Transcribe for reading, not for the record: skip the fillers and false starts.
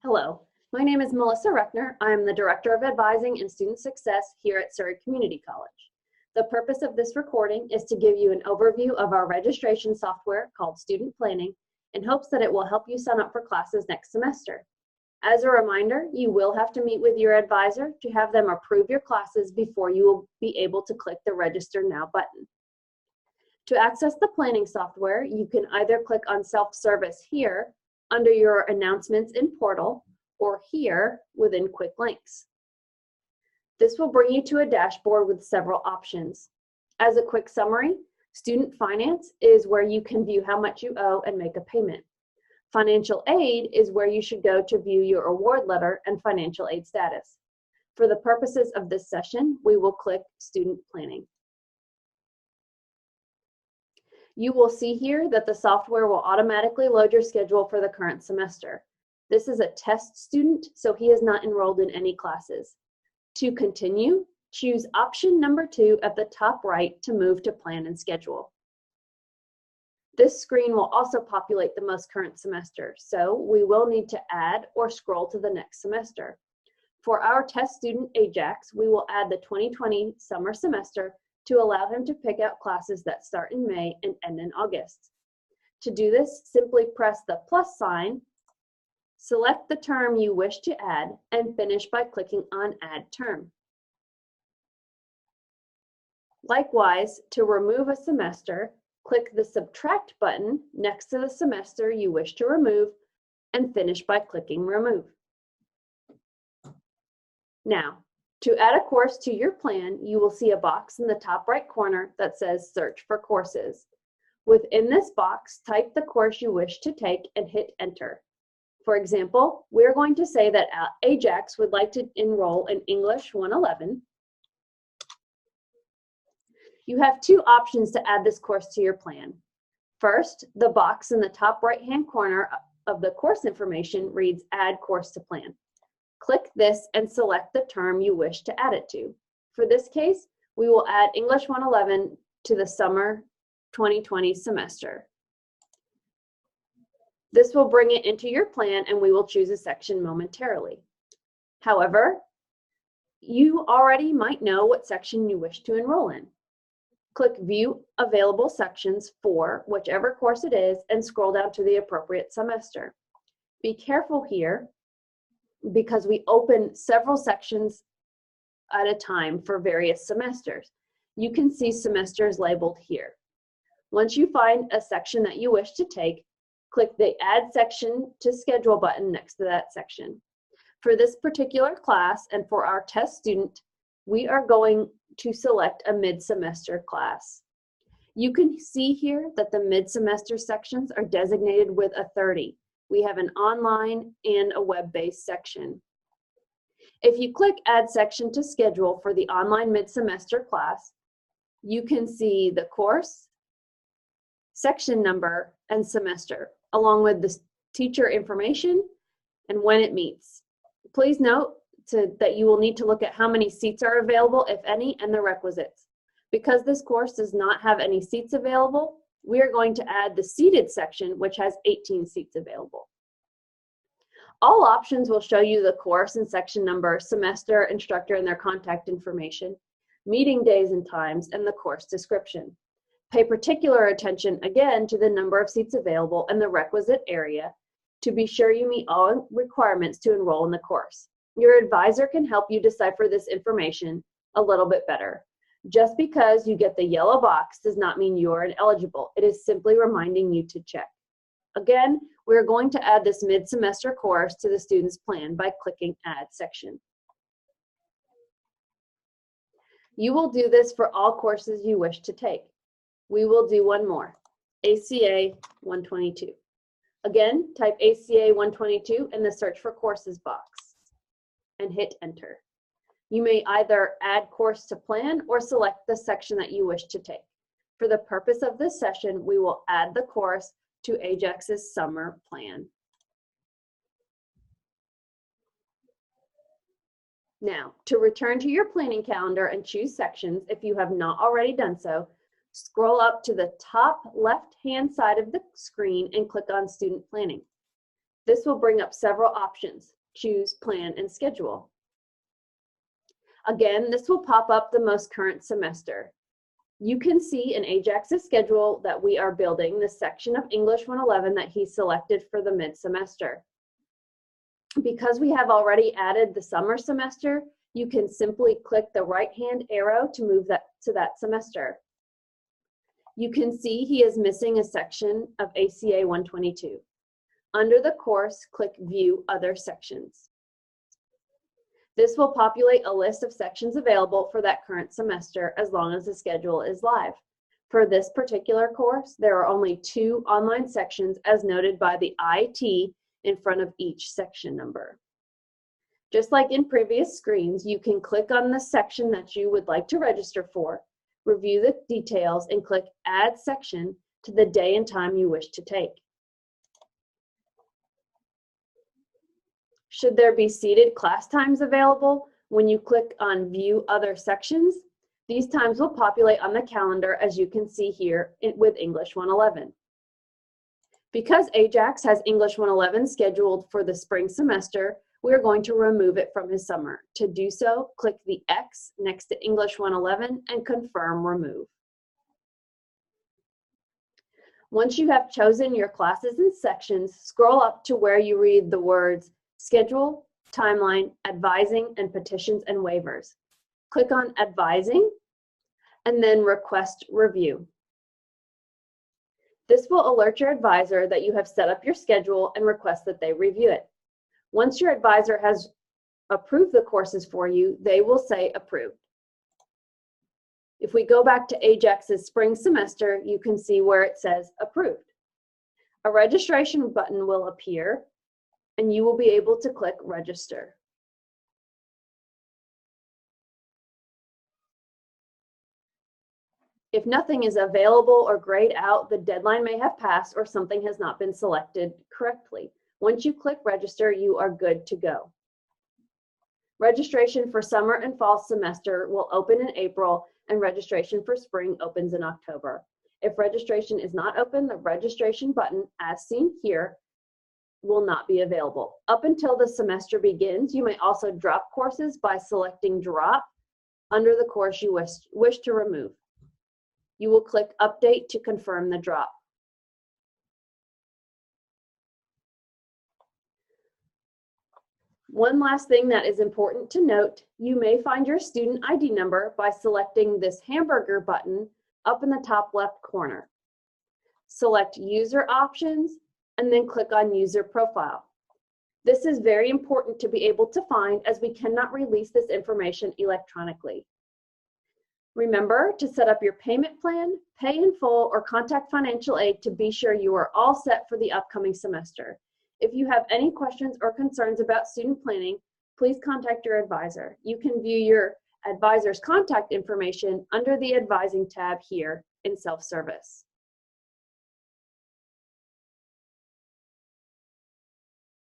Hello, my name is Melissa Reckner. I am the Director of Advising and Student Success here at Surrey Community College. The purpose of this recording is to give you an overview of our registration software called Student Planning in hopes that it will help you sign up for classes next semester. As a reminder, you will have to meet with your advisor to have them approve your classes before you will be able to click the Register Now button. To access the planning software, you can either click on Self-Service here under your announcements in Portal or here within Quick Links. This will bring you to a dashboard with several options. As a quick summary, Student Finance is where you can view how much you owe and make a payment. Financial Aid is where you should go to view your award letter and financial aid status. For the purposes of this session, we will click Student Planning. You will see here that the software will automatically load your schedule for the current semester. This is a test student, so he is not enrolled in any classes. To continue, choose option number 2 at the top right to move to Plan and Schedule. This screen will also populate the most current semester, so we will need to add or scroll to the next semester. For our test student Ajax, we will add the 2020 summer semester to allow him to pick out classes that start in May and end in August. To do this, simply press the plus sign, select the term you wish to add, and finish by clicking on Add Term. Likewise, to remove a semester, click the Subtract button next to the semester you wish to remove and finish by clicking Remove. Now, to add a course to your plan, you will see a box in the top right corner that says Search for Courses. Within this box, type the course you wish to take and hit Enter. For example, we're going to say that Ajax would like to enroll in English 111. You have two options to add this course to your plan. First, the box in the top right-hand corner of the course information reads Add Course to Plan. Click this and select the term you wish to add it to. For this case, we will add English 111 to the summer 2020 semester. This will bring it into your plan and we will choose a section momentarily. However, you already might know what section you wish to enroll in. Click View Available Sections for whichever course it is and scroll down to the appropriate semester. Be careful here because we open several sections at a time for various semesters. You can see semesters labeled here. Once you find a section that you wish to take, click the Add Section to Schedule button next to that section. For this particular class and for our test student, we are going to select a mid-semester class. You can see here that the mid-semester sections are designated with a 30. We have an online and a web-based section. If you click Add Section to Schedule for the online mid-semester class, you can see the course, section number, and semester, along with the teacher information and when it meets. Please note that you will need to look at how many seats are available, if any, and the requisites. Because this course does not have any seats available, we are going to add the seated section, which has 18 seats available. All options will show you the course and section number, semester, instructor, and their contact information, meeting days and times, and the course description. Pay particular attention, again, to the number of seats available and the requisite area to be sure you meet all requirements to enroll in the course. Your advisor can help you decipher this information a little bit better. Just because you get the yellow box does not mean you are ineligible. It is simply reminding you to check. Again, we're going to add this mid-semester course to the student's plan by clicking Add Section. You will do this for all courses you wish to take. We will do one more, ACA 122. Again, type ACA 122 in the Search for Courses box and hit Enter. You may either add course to plan or select the section that you wish to take. For the purpose of this session, we will add the course to Ajax's summer plan. Now, to return to your planning calendar and choose sections, if you have not already done so, scroll up to the top left-hand side of the screen and click on Student Planning. This will bring up several options. choose Plan and Schedule. Again, this will pop up the most current semester. You can see in Ajax's schedule that we are building the section of English 111 that he selected for the mid-semester. Because we have already added the summer semester, you can simply click the right-hand arrow to move that to that semester. You can see he is missing a section of ACA 122. Under the course, click View Other Sections. This will populate a list of sections available for that current semester as long as the schedule is live. For this particular course, there are only 2 online sections as noted by the IT in front of each section number. Just like in previous screens, you can click on the section that you would like to register for, review the details, and click Add Section to the day and time you wish to take. Should there be seated class times available, when you click on View Other Sections, these times will populate on the calendar as you can see here with English 111. Because Ajax has English 111 scheduled for the spring semester, we are going to remove it from his summer. To do so, click the X next to English 111 and confirm remove. Once you have chosen your classes and sections, scroll up to where you read the words Schedule, Timeline, Advising, and Petitions and Waivers. Click on Advising and then Request Review. This will alert your advisor that you have set up your schedule and request that they review it. Once your advisor has approved the courses for you, they will say Approved. If we go back to Ajax's spring semester, you can see where it says Approved. A registration button will appear and you will be able to click Register. If nothing is available or grayed out, the deadline may have passed or something has not been selected correctly. Once you click Register, you are good to go. Registration for summer and fall semester will open in April, and registration for spring opens in October. If registration is not open, the registration button, as seen here, will not be available. Up until the semester begins, you may also drop courses by selecting Drop under the course you wish to remove. You will click Update to confirm the drop. One last thing that is important to note, you may find your student ID number by selecting this hamburger button up in the top left corner. Select User Options and then click on User Profile. This is very important to be able to find as we cannot release this information electronically. Remember to set up your payment plan, pay in full, or contact financial aid to be sure you are all set for the upcoming semester. If you have any questions or concerns about student planning, please contact your advisor. You can view your advisor's contact information under the Advising tab here in Self-Service.